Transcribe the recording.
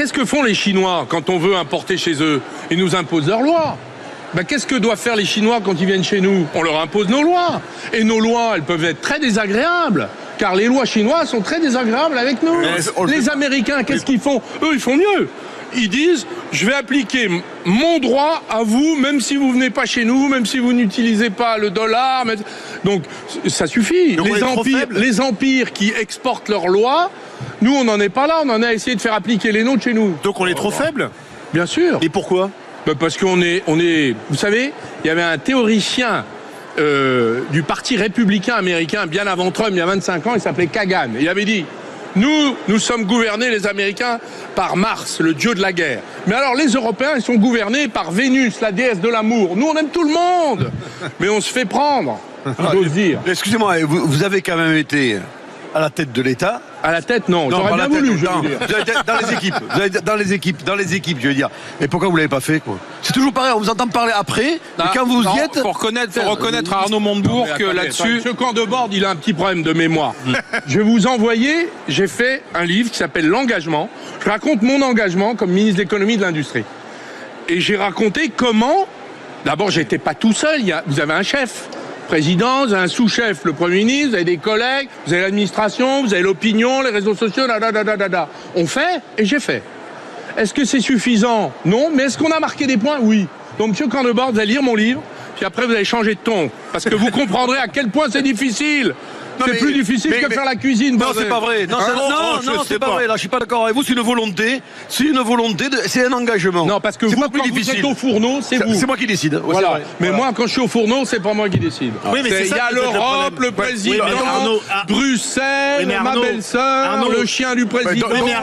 qu'est-ce que font les Chinois quand on veut importer chez eux? Ils nous imposent leurs lois. Qu'est-ce que doivent faire les Chinois quand ils viennent chez nous? On leur impose nos lois. Et nos lois, elles peuvent être très désagréables. Car les lois chinoises sont très désagréables avec nous. Les Américains, qu'est-ce qu'ils font? Eux, ils font mieux. Ils disent, je vais appliquer mon droit à vous, même si vous venez pas chez nous, même si vous n'utilisez pas le dollar. Donc, ça suffit. Donc Les empires qui exportent leurs lois, nous, on n'en est pas là. On en a essayé de faire appliquer les nôtres chez nous. Donc on est trop faible? Bien sûr. Et pourquoi? Parce qu'on est... Vous savez, il y avait un théoricien du parti républicain américain, bien avant Trump, il y a 25 ans, il s'appelait Kagan. Il avait dit, nous sommes gouvernés, les Américains, par Mars, le dieu de la guerre. Mais alors, les Européens, ils sont gouvernés par Vénus, la déesse de l'amour. Nous, on aime tout le monde, mais on se fait prendre, j'ose dire. Excusez-moi, vous avez quand même été à la tête de l'État. À la tête, non. J'aurais pas bien la tête, voulu, je non. veux dire. Vous avez été dans les équipes. Vous avez été dans les équipes, je veux dire. Et pourquoi vous l'avez pas fait, quoi? C'est toujours pareil, on vous entend parler après, mais quand vous y êtes... Faut reconnaître à Arnaud Montebourg que là-dessus... Ce camp de bord, il a un petit problème de mémoire. Je vais vous envoyer, j'ai fait un livre qui s'appelle L'engagement. Je raconte mon engagement comme ministre de l'économie et de l'industrie. Et j'ai raconté comment... D'abord, j'étais pas tout seul, vous avez un chef. Président, vous avez un sous-chef, le Premier ministre, vous avez des collègues, vous avez l'administration, vous avez l'opinion, les réseaux sociaux, On fait, et j'ai fait. Est-ce que c'est suffisant? Non. Mais est-ce qu'on a marqué des points? Oui. Donc, monsieur Candebord, vous allez lire mon livre, puis après, vous allez changer de ton. Parce que vous comprendrez à quel point c'est difficile. C'est plus difficile que faire la cuisine. Non, c'est pas vrai. Non, c'est pas vrai. Là, je suis pas d'accord avec vous. C'est une volonté. C'est un engagement. Non, parce que vous, quand vous êtes au fourneau, c'est vous. C'est moi qui décide. Voilà. Mais moi, quand je suis au fourneau, c'est pas moi qui décide. Oui, mais il y a l'Europe, le président, Bruxelles, ma belle-sœur, le chien du président.